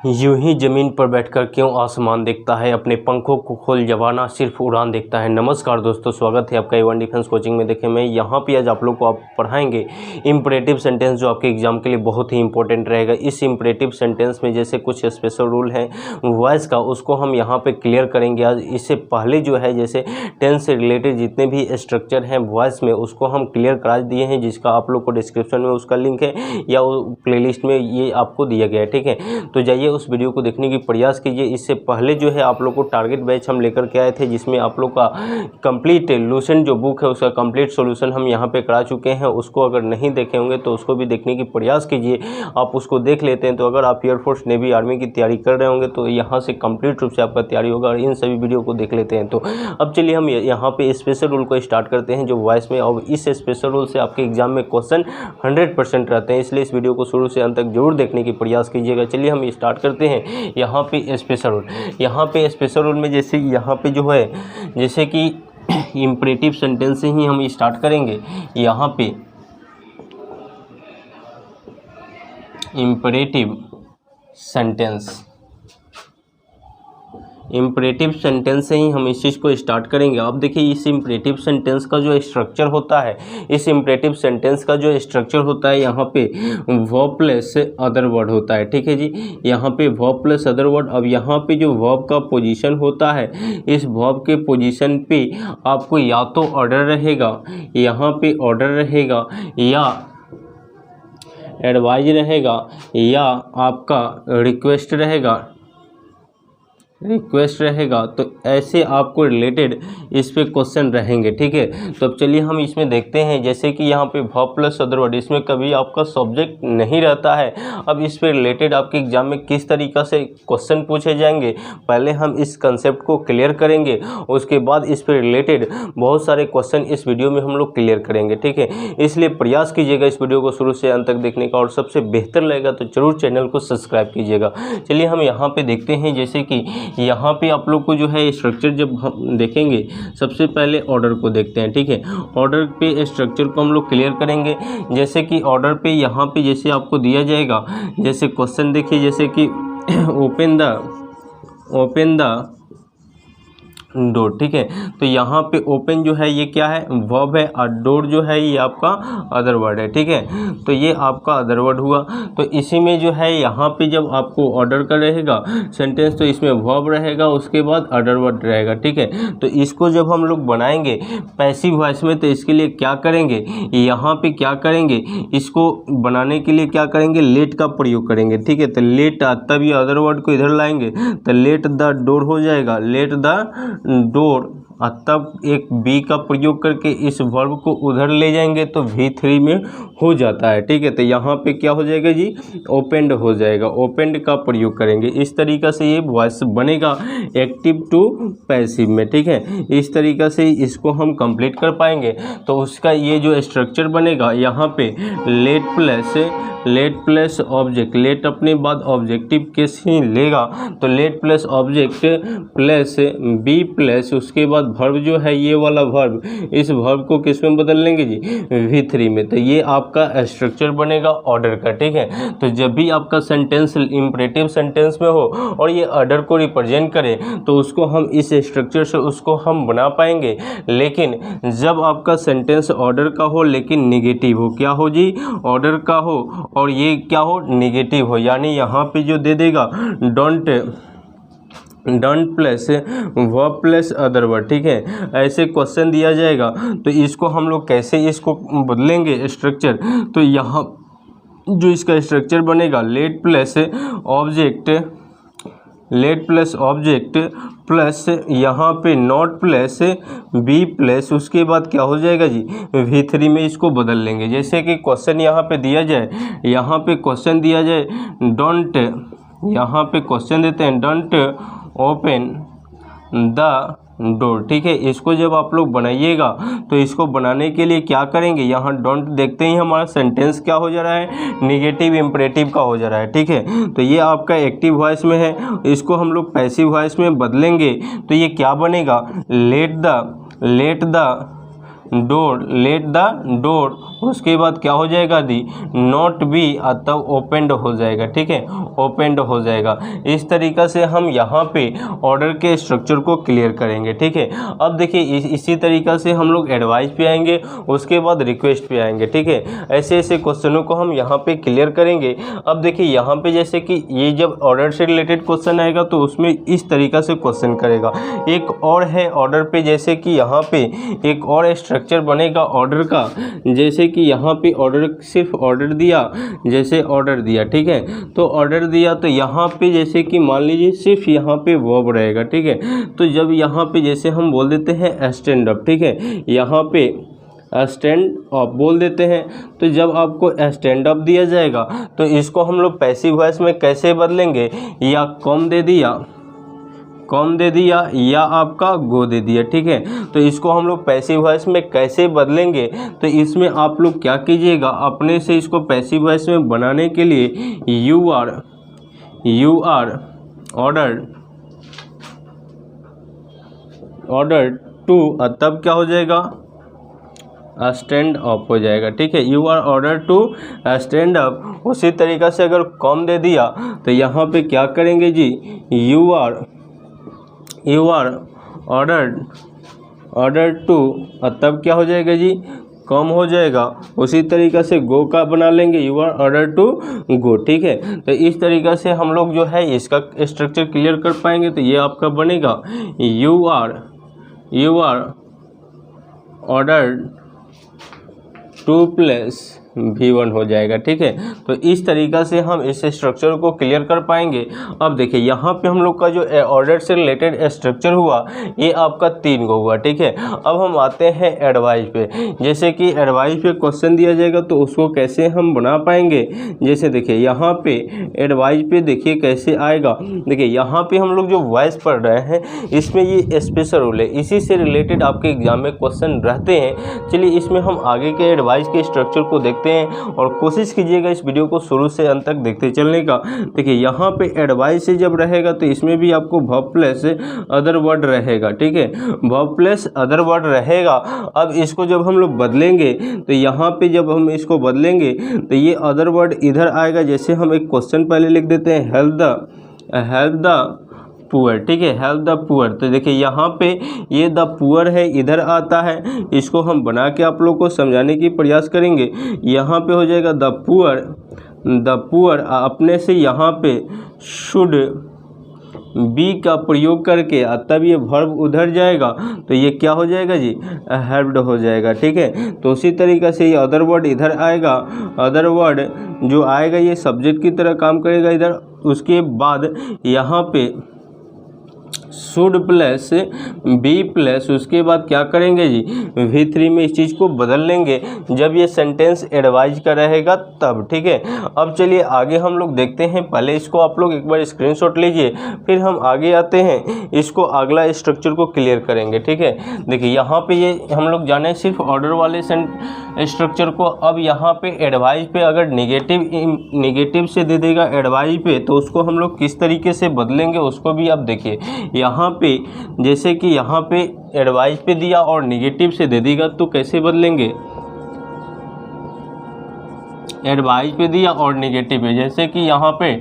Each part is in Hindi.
यूं ही ज़मीन पर बैठकर क्यों आसमान देखता है, अपने पंखों को खोल जवाना सिर्फ उड़ान देखता है। नमस्कार दोस्तों, स्वागत है आपका A1 डिफेंस कोचिंग में। देखें, मैं यहाँ पे आज आप लोग को पढ़ाएंगे इंपरेटिव सेंटेंस, जो आपके एग्जाम के लिए बहुत ही इंपॉर्टेंट रहेगा। इस इंपरेटिव सेंटेंस में जैसे कुछ स्पेशल रूल है वॉइस का, उसको हम यहाँ पर क्लियर करेंगे आज। इससे पहले जो है जैसे टेंस से रिलेटेड जितने भी स्ट्रक्चर हैं वॉइस में, उसको हम क्लियर करा दिए हैं, जिसका आप लोग को डिस्क्रिप्शन में उसका लिंक है या प्लेलिस्ट में ये आपको दिया गया है। ठीक है, तो जाइए उस वीडियो को देखने की प्रयास कीजिए। इससे पहले जो है आप लोग को टारगेट बैच हम लेकर के आए थे, जिसमें आप लोग का कंप्लीट लूसेंट जो बुक है उसका कंप्लीट सॉल्यूशन हम यहाँ पे करा चुके हैं। उसको अगर नहीं देखे होंगे तो उसको भी देखने की प्रयास कीजिए, आप उसको देख लेते हैं। तो अगर आप एयरफोर्स नेवी आर्मी की तैयारी कर रहे होंगे तो यहाँ से कंप्लीट रूप से आपका तैयारी होगा, और इन सभी वीडियो को देख लेते हैं। तो अब चलिए हम यहाँ पे स्पेशल रूल को स्टार्ट करते हैं जो वॉइस में, और इस स्पेशल रूल से आपके एग्जाम में क्वेश्चन 100% रहते हैं, इसलिए इस वीडियो को शुरू से अंत तक जरूर देखने की प्रयास कीजिएगा। चलिए हम स्टार्ट करते हैं। यहाँ पे स्पेशल रूल, यहाँ पे स्पेशल रूल में जैसे यहाँ पे जो है जैसे कि इंपरेटिव सेंटेंस से ही हम स्टार्ट करेंगे। यहाँ पे इंपरेटिव सेंटेंस से ही हम इस चीज़ को स्टार्ट करेंगे। आप देखिए, इस इंपरेटिव सेंटेंस का जो स्ट्रक्चर होता है, इस इंपरेटिव सेंटेंस का जो स्ट्रक्चर होता है, यहाँ पे वर्ब प्लस अदर वर्ड होता है। ठीक है जी, यहाँ पे वर्ब प्लस अदर वर्ड। अब यहाँ पे जो वर्ब का पोजीशन होता है, इस वर्ब के पोजीशन पे आपको या तो ऑर्डर रहेगा, यहाँ पे ऑर्डर रहेगा, या एडवाइज रहेगा, या आपका रिक्वेस्ट रहेगा। तो ऐसे आपको रिलेटेड इस पे क्वेश्चन रहेंगे। ठीक है, तो अब चलिए हम इसमें देखते हैं। जैसे कि यहाँ पे वर्ब प्लस अदर वर्ड, इसमें कभी आपका सब्जेक्ट नहीं रहता है। अब इस पे रिलेटेड आपके एग्जाम में किस तरीक़ा से क्वेश्चन पूछे जाएंगे, पहले हम इस कंसेप्ट को क्लियर करेंगे, उसके बाद इस पे रिलेटेड बहुत सारे क्वेश्चन इस वीडियो में हम लोग क्लियर करेंगे। ठीक है, इसलिए प्रयास कीजिएगा इस वीडियो को शुरू से अंत तक देखने का, और सबसे बेहतर लगेगा तो जरूर चैनल को सब्सक्राइब कीजिएगा। चलिए हम यहाँ पे देखते हैं। जैसे कि यहाँ पे आप लोग को जो है स्ट्रक्चर जब हम देखेंगे, सबसे पहले ऑर्डर को देखते हैं। ठीक है, ऑर्डर पे स्ट्रक्चर को हम लोग क्लियर करेंगे। जैसे कि ऑर्डर पे यहाँ पे जैसे आपको दिया जाएगा, जैसे क्वेश्चन देखिए, जैसे कि ओपन द डोर। ठीक है, तो यहाँ पे ओपन जो है ये क्या है, वर्ब है, और डोर जो है ये आपका अदर वर्ड है। ठीक है, तो ये आपका अदर वर्ड हुआ। तो इसी में जो है यहाँ पे जब आपको ऑर्डर का रहेगा सेंटेंस, तो इसमें वर्ब रहेगा, उसके बाद अदर वर्ड रहेगा। ठीक है, तो इसको जब हम लोग बनाएंगे पैसिव वॉइस में, तो इसके लिए क्या करेंगे, यहाँ पे क्या करेंगे, इसको बनाने के लिए क्या करेंगे, लेट का प्रयोग करेंगे। ठीक है, तो लेट, तब ये अदर वर्ड को इधर लाएंगे तो लेट द डोर हो जाएगा, लेट द डोर, और तब एक बी का प्रयोग करके इस वर्ब को उधर ले जाएंगे तो V3 में हो जाता है। ठीक है, तो यहाँ पे क्या हो जाएगा जी, ओपेंड हो जाएगा, ओपेंड का प्रयोग करेंगे। इस तरीक़ा से ये वॉइस बनेगा एक्टिव टू पैसिव में। ठीक है, इस तरीक़ा से इसको हम कंप्लीट कर पाएंगे। तो उसका ये जो स्ट्रक्चर बनेगा, यहाँ पे लेट प्लस ऑब्जेक्ट, लेट अपने बाद ऑब्जेक्टिव केस ही लेगा, तो let plus object plus be plus उसके बाद वर्ब जो है ये वाला वर्ब, इस वर्ब को किस में बदल लेंगे जी, V3 में। तो ये आपका स्ट्रक्चर बनेगा ऑर्डर का। ठीक है, तो जब भी आपका सेंटेंस इंपरेटिव सेंटेंस में हो और ये ऑर्डर को रिप्रेजेंट करे, तो उसको हम इस स्ट्रक्चर से उसको हम बना पाएंगे। लेकिन जब आपका सेंटेंस ऑर्डर का हो लेकिन निगेटिव हो, क्या हो जी, ऑर्डर का हो और ये क्या हो, निगेटिव हो, यानी यहाँ पे जो दे देगा don't plus verb plus other word. ठीक है, ऐसे क्वेश्चन दिया जाएगा, तो इसको हम लोग कैसे इसको बदलेंगे स्ट्रक्चर, तो यहाँ जो इसका स्ट्रक्चर बनेगा, लेट प्लस ऑब्जेक्ट प्लस यहाँ पे नॉट प्लस बी प्लस, उसके बाद क्या हो जाएगा जी, V3 में इसको बदल लेंगे। जैसे कि क्वेश्चन यहाँ पे दिया जाए, यहाँ पे क्वेश्चन दिया जाए डोंट, यहाँ पे क्वेश्चन देते हैं डोंट ओपन द डोर। ठीक है, इसको जब आप लोग बनाइएगा तो इसको बनाने के लिए क्या करेंगे, यहाँ डोंट देखते ही हमारा सेंटेंस क्या हो जा रहा है, निगेटिव इंपरेटिव का हो जा रहा है। ठीक है, तो ये आपका एक्टिव वॉइस में है, इसको हम लोग पैसिव वॉइस में बदलेंगे तो ये क्या बनेगा, let the door, let the door, उसके बाद क्या हो जाएगा दी नॉट बी, तब ओपेंड हो जाएगा, ठीक है, ओपेंड हो जाएगा। इस तरीक़ा से हम यहाँ पे ऑर्डर के स्ट्रक्चर को क्लियर करेंगे, ठीक है। अब देखिए इसी तरीक़ा से हम लोग एडवाइस पे आएंगे, उसके बाद रिक्वेस्ट पे आएंगे, ठीक है। ऐसे ऐसे क्वेश्चनों को हम यहाँ पे क्लियर करेंगे। अब देखिए यहाँ पे जैसे कि ये जब ऑर्डर से रिलेटेड क्वेश्चन आएगा तो उसमें इस तरीक़ा से क्वेश्चन करेगा। एक और है ऑर्डर पे, जैसे कि यहाँ पे एक और स्ट्रक्चर बनेगा ऑर्डर का, जैसे कि यहाँ पे ऑर्डर सिर्फ ऑर्डर दिया, जैसे ऑर्डर दिया, ठीक है, तो ऑर्डर दिया तो यहाँ पे जैसे कि मान लीजिए सिर्फ यहाँ पे वर्ब रहेगा, ठीक है। तो जब यहाँ पे जैसे हम बोल देते हैं स्टैंड अप, ठीक है, यहाँ पे स्टैंड अप बोल देते हैं, तो जब आपको स्टैंड अप दिया जाएगा तो इसको हम लोग पैसिव वॉइस में कैसे बदलेंगे, या कम दे दिया या आपका गो दे दिया, ठीक है। तो इसको हम लोग पैसिव वॉइस में कैसे बदलेंगे, तो इसमें आप लोग क्या कीजिएगा, अपने से इसको पैसिव वॉइस में बनाने के लिए यू आर ऑर्डर टू, तब क्या हो जाएगा स्टैंड अप हो जाएगा, ठीक है। You are order to stand up. उसी तरीक़ा से अगर कम दे दिया तो यहाँ पे क्या करेंगे जी, यू आर ऑर्डर टू, तब क्या हो जाएगा जी कम हो जाएगा। उसी तरीक़ा से गो का बना लेंगे, you are order to go, ठीक है। तो इस तरीक़ा से हम लोग जो है इसका स्ट्रक्चर क्लियर कर पाएंगे। तो ये आपका बनेगा you are order to plus V1 हो जाएगा, ठीक है। तो इस तरीक़ा से हम इस स्ट्रक्चर को क्लियर कर पाएंगे। अब देखिए यहाँ पे हम लोग का जो ऑर्डर से रिलेटेड स्ट्रक्चर हुआ ये आपका 3 गो हुआ, ठीक है। अब हम आते हैं एडवाइस पे। जैसे कि एडवाइस पे क्वेश्चन दिया जाएगा तो उसको कैसे हम बना पाएंगे, जैसे देखिए यहाँ पे एडवाइस पे देखिए कैसे आएगा। देखिए यहाँ पे हम लोग जो वॉइस पढ़ रहे हैं इसमें ये स्पेशल रूल है, इसी से रिलेटेड आपके एग्जाम में क्वेश्चन रहते हैं। चलिए इसमें हम आगे के एडवाइस के स्ट्रक्चर को देखते हैं और कोशिश कीजिएगा इस वीडियो को शुरू से अंत तक देखते चलने का। देखिए यहाँ पे एडवाइस से जब रहेगा तो इसमें भी आपको वर्ब प्लस अदर वर्ड रहेगा, ठीक है, वर्ब प्लस अदर वर्ड रहेगा। अब इसको जब हम लोग बदलेंगे तो यहाँ पे जब हम इसको बदलेंगे तो ये अदर वर्ड इधर आएगा। जैसे हम एक क्वेश्चन पहले लिख देते हैं हेल्प द पुअर, ठीक है, हेल्प द पुअर। तो देखिए यहाँ पे ये द पुअर है, इधर आता है, इसको हम बना के आप लोग को समझाने की प्रयास करेंगे। यहाँ पे हो जाएगा द पुअर, अपने से यहाँ पे शुड बी का प्रयोग करके तब ये वर्ब उधर जाएगा तो ये क्या हो जाएगा जी हेल्प्ड हो जाएगा, ठीक है। तो उसी तरीक़े से ये अदर वर्ड इधर आएगा, अदर वर्ड जो आएगा ये सब्जेक्ट की तरह काम करेगा इधर। उसके बाद यहाँ पे शुड प्लस बी प्लस, उसके बाद क्या करेंगे जी V3 में इस चीज़ को बदल लेंगे जब ये सेंटेंस एडवाइज का रहेगा तब, ठीक है। अब चलिए आगे हम लोग देखते हैं। पहले इसको आप लोग एक बार स्क्रीनशॉट लीजिए, फिर हम आगे आते हैं, इसको अगला स्ट्रक्चर को क्लियर करेंगे, ठीक है। देखिए यहाँ पे ये हम लोग जाने सिर्फ ऑर्डर वाले स्ट्रक्चर को। अब यहाँ पे एडवाइज पे अगर निगेटिव से दे देगा एडवाइज पे तो उसको हम लोग किस तरीके से बदलेंगे उसको भी आप देखिए। यहाँ पे जैसे कि यहाँ पे एडवाइस पे दिया और निगेटिव से दे देगा तो कैसे बदलेंगे, एडवाइस पे दिया और निगेटिव है, जैसे कि यहाँ पे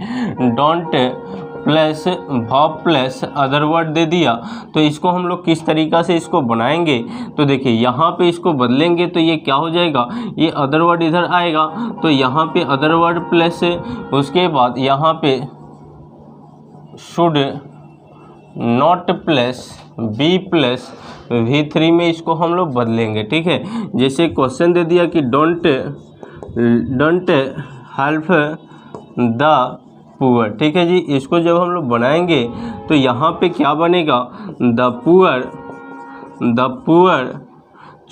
don't plus verb plus other word दे दिया तो इसको हम लोग किस तरीक़ा से इसको बनाएंगे। तो देखिए यहाँ पे इसको बदलेंगे तो ये क्या हो जाएगा, ये अदर वर्ड इधर आएगा तो यहाँ पे अदर वर्ड प्लस, उसके बाद यहाँ पे should not plus be plus V3 में इसको हम लोग बदलेंगे, ठीक है। जैसे क्वेश्चन दे दिया कि डोंट हेल्प द पुअर, ठीक है जी। इसको जब हम लोग बनाएंगे तो यहाँ पे क्या बनेगा, the poor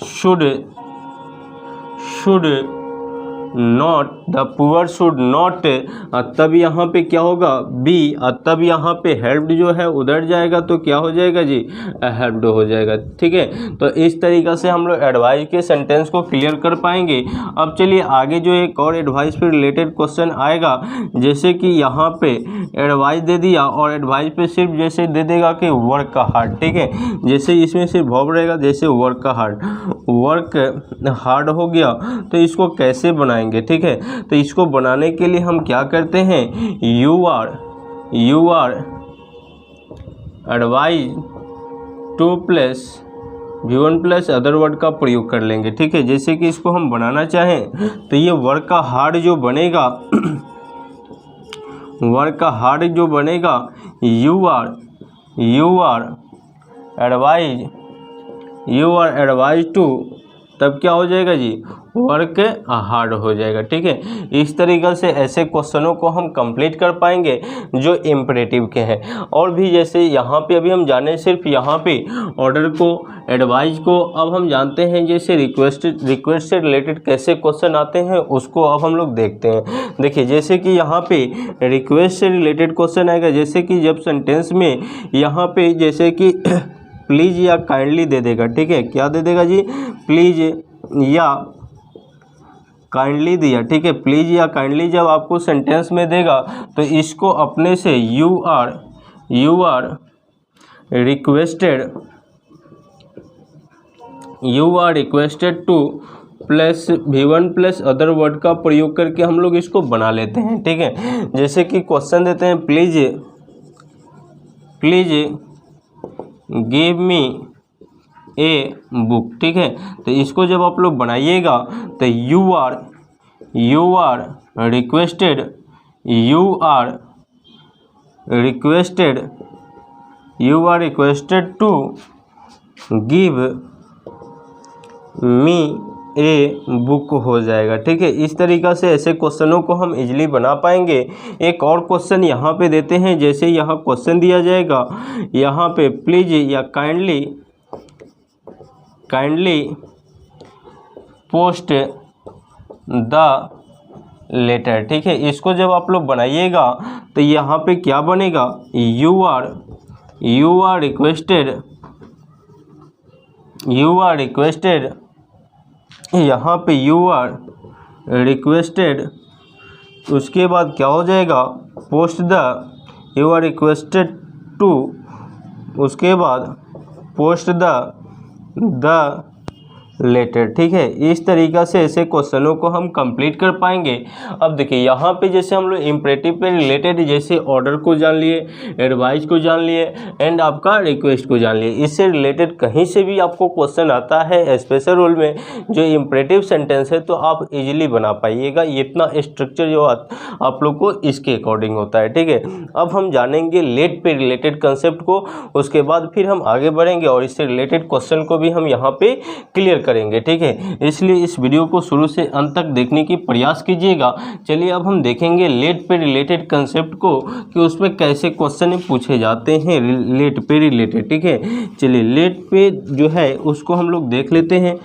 should should not, तब यहाँ पे क्या होगा बी, तब यहाँ पे हेल्प्ड जो है उधर जाएगा तो क्या हो जाएगा जी, हेल्प्ड हो जाएगा। ठीक है, तो इस तरीक़ा से हम लोग एडवाइस के सेंटेंस को क्लियर कर पाएंगे। अब चलिए आगे जो एक और एडवाइस पे रिलेटेड क्वेश्चन आएगा, जैसे कि यहाँ पे एडवाइस दे दिया और एडवाइस पे सिर्फ जैसे दे देगा कि वर्क हार्ड। ठीक है, जैसे इसमें सिर्फ वर्ब रहेगा, जैसे वर्क हार्ड हो गया, तो इसको कैसे बनाएंगे। ठीक है, तो इसको बनाने के लिए हम क्या करते हैं, you are advise to plus V1 plus other word का प्रयोग कर लेंगे। ठीक है, जैसे कि इसको हम बनाना चाहें तो ये वर्क का हार्ड जो बनेगा यू आर एडवाइज टू, तब क्या हो जाएगा जी, वर्क हार्ड हो जाएगा। ठीक है, इस तरीक़े से ऐसे क्वेश्चनों को हम कंप्लीट कर पाएंगे जो इम्परेटिव के हैं। और भी जैसे यहाँ पे अभी हम जाने सिर्फ यहाँ पे ऑर्डर को, एडवाइस को, अब हम जानते हैं जैसे रिक्वेस्ट से रिलेटेड कैसे क्वेश्चन आते हैं उसको अब हम लोग देखते हैं। देखिए जैसे कि यहाँ पे रिक्वेस्ट से रिलेटेड क्वेश्चन आएगा, जैसे कि जब सेंटेंस में यहाँ पे जैसे कि प्लीज़ या काइंडली दे देगा। ठीक है, क्या दे देगा जी, प्लीज़ या काइंडली दिया। ठीक है, प्लीज़ या काइंडली जब आपको सेंटेंस में देगा तो इसको अपने से you are requested to plus V1 plus other word का प्रयोग करके हम लोग इसको बना लेते हैं। ठीक है, जैसे कि क्वेश्चन देते हैं please give me a book. ठीक है, तो इसको जब आप लोग बनाइएगा तो you are requested to give me a book हो जाएगा। ठीक है, इस तरीक़ा से ऐसे क्वेश्चनों को हम इजीली बना पाएंगे। एक और क्वेश्चन यहाँ पे देते हैं, जैसे यहाँ क्वेश्चन दिया जाएगा, यहाँ पे प्लीज़ या काइंडली पोस्ट द लेटर। ठीक है, इसको जब आप लोग बनाइएगा तो यहाँ पे क्या बनेगा, यू आर रिक्वेस्टेड, यहाँ पे यू आर रिक्वेस्टेड, उसके बाद क्या हो जाएगा, post the, you are requested to, उसके बाद पोस्ट द लेटर। ठीक है, इस तरीक़ा से ऐसे क्वेश्चनों को हम कंप्लीट कर पाएंगे। अब देखिए यहाँ पे जैसे हम लोग इम्परेटिव पे रिलेटेड जैसे ऑर्डर को जान लिए, एडवाइस को जान लिए एंड आपका रिक्वेस्ट को जान लिए। इससे रिलेटेड कहीं से भी आपको क्वेश्चन आता है स्पेशल रोल में जो इम्परेटिव सेंटेंस है तो आप इजीली बना पाइएगा। इतना स्ट्रक्चर जो आप लोग को इसके अकॉर्डिंग होता है। ठीक है, अब हम जानेंगे लेट पे रिलेटेड कंसेप्ट को, उसके बाद फिर हम आगे बढ़ेंगे और इससे रिलेटेड क्वेश्चन को भी हम यहाँ पे क्लियर करेंगे। ठीक है, इसलिए इस वीडियो को शुरू से अंत तक देखने की प्रयास कीजिएगा। चलिए अब हम देखेंगे लेट पे रिलेटेड कंसेप्ट को कि उसमें कैसे क्वेश्चन पूछे जाते हैं लेट पे रिलेटेड। ठीक है, चलिए लेट पे जो है उसको हम लोग देख लेते हैं।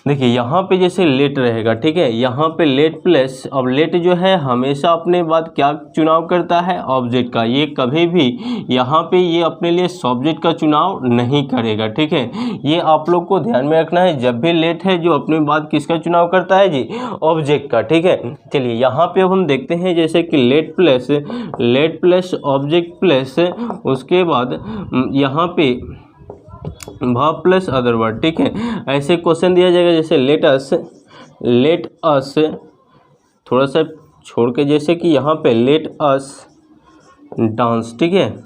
देखिए यहाँ पे जैसे लेट रहेगा। ठीक है, यहाँ पे लेट प्लस, अब लेट जो है हमेशा अपने बाद क्या चुनाव करता है, ऑब्जेक्ट का। ये कभी भी यहाँ पे ये अपने लिए सब्जेक्ट का चुनाव नहीं करेगा। ठीक है, ये आप लोग को ध्यान में रखना है। जब भी लेट है जो अपने बाद किसका चुनाव करता है जी, ऑब्जेक्ट का। ठीक है, चलिए यहाँ पे अब हम देखते हैं जैसे कि लेट प्लस ऑब्जेक्ट प्लस उसके बाद यहाँ पे वर्ब प्लस अदर वर्ड। ठीक है, ऐसे क्वेश्चन दिया जाएगा जैसे लेट अस थोड़ा सा छोड़ के, जैसे कि यहाँ पे लेट अस डांस। ठीक है,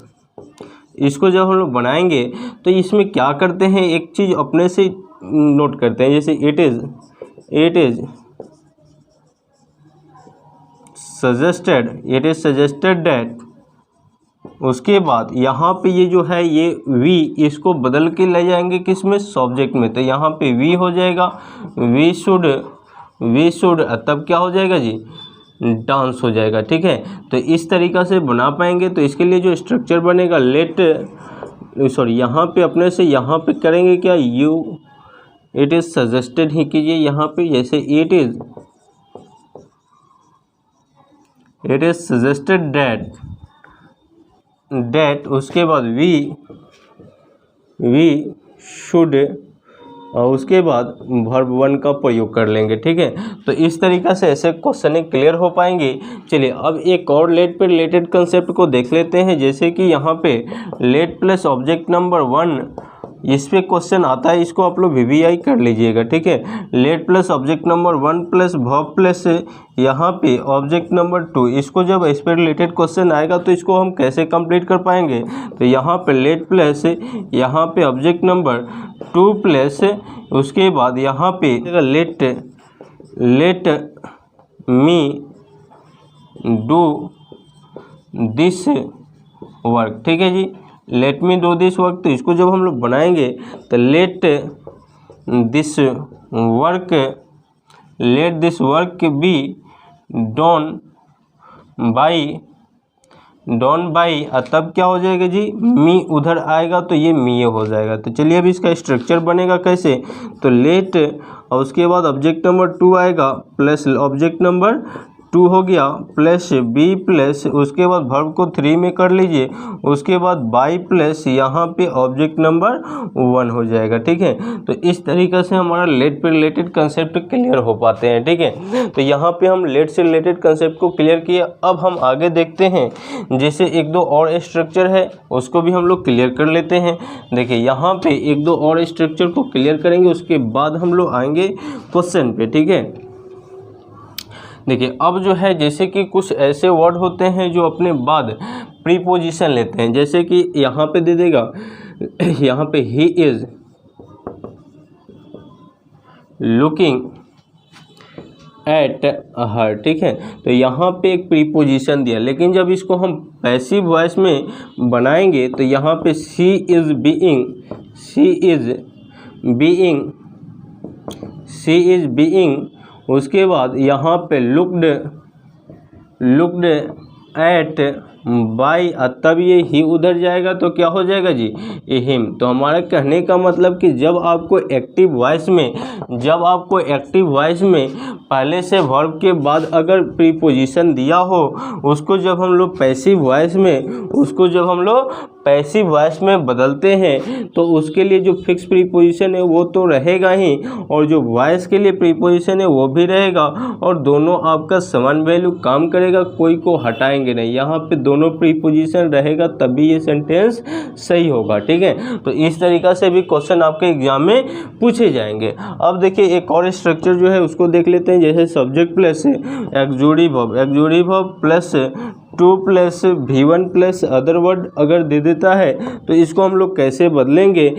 इसको जब हम लोग बनाएंगे तो इसमें क्या करते हैं, एक चीज़ अपने से नोट करते हैं, जैसे इट इज़ सजेस्टेड दैट, उसके बाद यहाँ पे ये जो है ये वी, इसको बदल के ले जाएंगे किस में, सब्जेक्ट में। तो यहाँ पे वी हो जाएगा वी शुड, तब क्या हो जाएगा जी, डांस हो जाएगा। ठीक है, तो इस तरीक़ा से बना पाएंगे। तो इसके लिए जो स्ट्रक्चर बनेगा यहाँ पे अपने से यहाँ पे करेंगे क्या, इट इज़ सजेस्टेड ही कीजिए। यहाँ पे जैसे it it is suggested that उसके बाद वी शुड और उसके बाद वर्ब वन का प्रयोग कर लेंगे। ठीक है, तो इस तरीक़ा से ऐसे क्वेश्चन क्लियर हो पाएंगे। चलिए अब एक और लेट पे रिलेटेड कंसेप्ट को देख लेते हैं। जैसे कि यहाँ पे लेट प्लस ऑब्जेक्ट नंबर 1, इस पे क्वेश्चन आता है, इसको आप लोग VVI कर लीजिएगा। ठीक है, late plus object number 1 plus verb plus यहाँ पे ऑब्जेक्ट नंबर 2, इसको जब इस पे रिलेटेड क्वेश्चन आएगा तो इसको हम कैसे कंप्लीट कर पाएंगे। तो यहाँ पे लेट प्लस यहाँ पे ऑब्जेक्ट नंबर 2 प्लस उसके बाद यहाँ पे let me do this work. ठीक है जी, let me do this work, तो इसको जब हम लोग बनाएंगे तो let this work be done by तब क्या हो जाएगा जी, मी उधर आएगा तो ये मी हो जाएगा। तो चलिए अब इसका स्ट्रक्चर बनेगा कैसे, तो लेट और उसके बाद ऑब्जेक्ट नंबर 2 आएगा प्लस ऑब्जेक्ट नंबर 2 हो गया प्लस बी प्लस उसके बाद वर्ब को 3 में कर लीजिए, उसके बाद बाई प्लस यहाँ पे ऑब्जेक्ट नंबर 1 हो जाएगा। ठीक है, तो इस तरीक़े से हमारा लेट पे रिलेटेड कंसेप्ट क्लियर हो पाते हैं। ठीक है, तो यहाँ पे हम लेट से रिलेटेड कंसेप्ट को क्लियर किया। अब हम आगे देखते हैं, जैसे एक दो और स्ट्रक्चर है उसको भी हम लोग क्लियर कर लेते हैं। देखिए यहाँ पे एक दो और स्ट्रक्चर को क्लियर करेंगे, उसके बाद हम लोग आएंगे क्वेश्चन पे। ठीक है, देखिए अब जो है जैसे कि कुछ ऐसे वर्ड होते हैं जो अपने बाद प्रीपोजिशन लेते हैं। जैसे कि यहाँ पे दे देगा, यहाँ पे he is looking at her. ठीक है, तो यहाँ पे एक प्रीपोजिशन दिया, लेकिन जब इसको हम पैसिव वॉइस में बनाएंगे तो यहाँ पे शी इज बीइंग उसके बाद यहाँ पे लुक्ड एट बाई तब ये ही उधर जाएगा तो क्या हो जाएगा जी, हिम। तो हमारा कहने का मतलब कि जब आपको एक्टिव वॉइस में पहले से वर्ब के बाद अगर प्रीपोजिशन दिया हो, उसको जब हम लोग पैसिव वॉइस में बदलते हैं तो उसके लिए जो फिक्स प्रीपोजिशन है वो तो रहेगा ही, और जो वॉइस के लिए प्रीपोजिशन है वो भी रहेगा, और दोनों आपका समान वैल्यू काम करेगा, कोई को हटाएंगे नहीं। यहाँ पे दोनों प्रीपोजिशन रहेगा तभी ये सेंटेंस सही होगा। ठीक है, तो इस तरीक़ा से भी क्वेश्चन आपके एग्जाम में पूछे जाएंगे। अब देखिए एक और स्ट्रक्चर जो है उसको देख लेते हैं। जैसे subject plus exclusive verb plus 2 plus V1 plus other word अगर दे देता है तो इसको हम लोग कैसे बदलेंगे।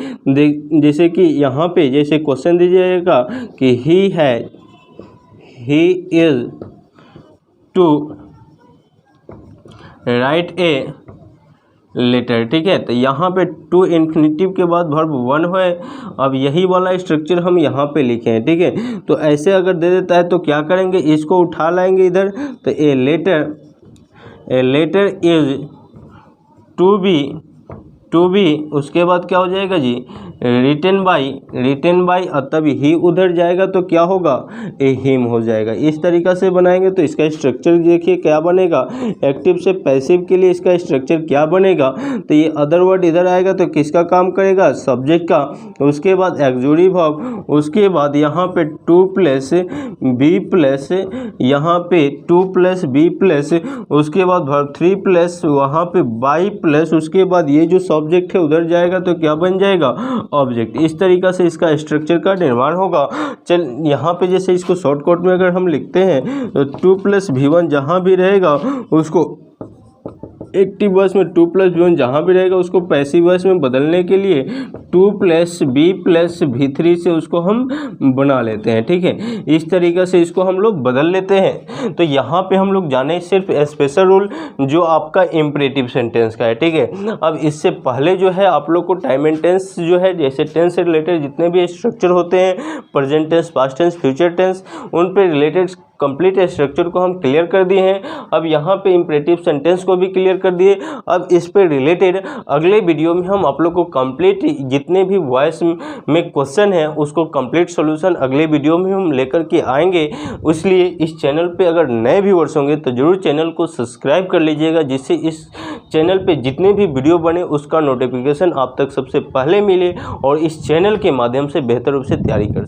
जैसे कि यहाँ पे जैसे क्वेश्चन दीजिएगा कि he is to write a letter. ठीक है, तो यहाँ पे टू इन्फिनिटिव के बाद वर्ब 1 है। अब यही वाला स्ट्रक्चर हम यहाँ पे लिखे हैं। ठीक है, तो ऐसे अगर दे देता है तो क्या करेंगे, इसको उठा लाएंगे इधर, तो a letter is to be उसके बाद क्या हो जाएगा जी, रिटन बाई तब ही उधर जाएगा तो क्या होगा, ए हिम हो जाएगा। इस तरीक़ा से बनाएंगे तो इसका स्ट्रक्चर देखिए क्या बनेगा। एक्टिव से पैसिव के लिए इसका स्ट्रक्चर क्या बनेगा, तो ये अदर वर्ड इधर आएगा तो किसका काम करेगा, सब्जेक्ट का। उसके बाद एक्सक्लूसिव वर्ब, उसके बाद यहाँ पे 2 प्लस बी प्लस यहाँ पे 2 प्लस बी प्लस उसके बाद वर्ब 3 प्लस वहाँ पे बाई प्लस उसके बाद ये जो सब्जेक्ट है उधर जाएगा तो क्या बन जाएगा, ऑब्जेक्ट। इस तरीक़ा से इसका स्ट्रक्चर का निर्माण होगा। चल यहाँ पे जैसे इसको शॉर्टकट में अगर हम लिखते हैं तो 2 प्लस V1 जहाँ भी रहेगा उसको एक्टिव वॉइस में 2 प्लस V1 जहाँ भी रहेगा उसको पैसिव वॉइस में बदलने के लिए 2 प्लस बी प्लस V3 से उसको हम बना लेते हैं। ठीक है, इस तरीक़े से इसको हम लोग बदल लेते हैं। तो यहाँ पे हम लोग जाने सिर्फ स्पेशल रूल जो आपका इम्परेटिव सेंटेंस का है। ठीक है, अब इससे पहले जो है आप लोग को टाइम एंड टेंस जो है, जैसे टेंस से रिलेटेड जितने भी स्ट्रक्चर होते हैं, present tense, past tense, future tense, उन पे रिलेटेड कंप्लीट स्ट्रक्चर को हम क्लियर कर दिए हैं। अब यहाँ पे इम्परेटिव सेंटेंस को भी क्लियर कर दिए। अब इस पे रिलेटेड अगले वीडियो में हम आप लोग को कंप्लीट जितने भी वॉइस में क्वेश्चन है उसको कंप्लीट सॉल्यूशन अगले वीडियो में हम लेकर के आएंगे। इसलिए इस चैनल पे अगर नए व्यूअर्स होंगे तो ज़रूर चैनल को सब्सक्राइब कर लीजिएगा, जिससे इस चैनल पे जितने भी वीडियो बने उसका नोटिफिकेशन आप तक सबसे पहले मिले और इस चैनल के माध्यम से बेहतर रूप से तैयारी कर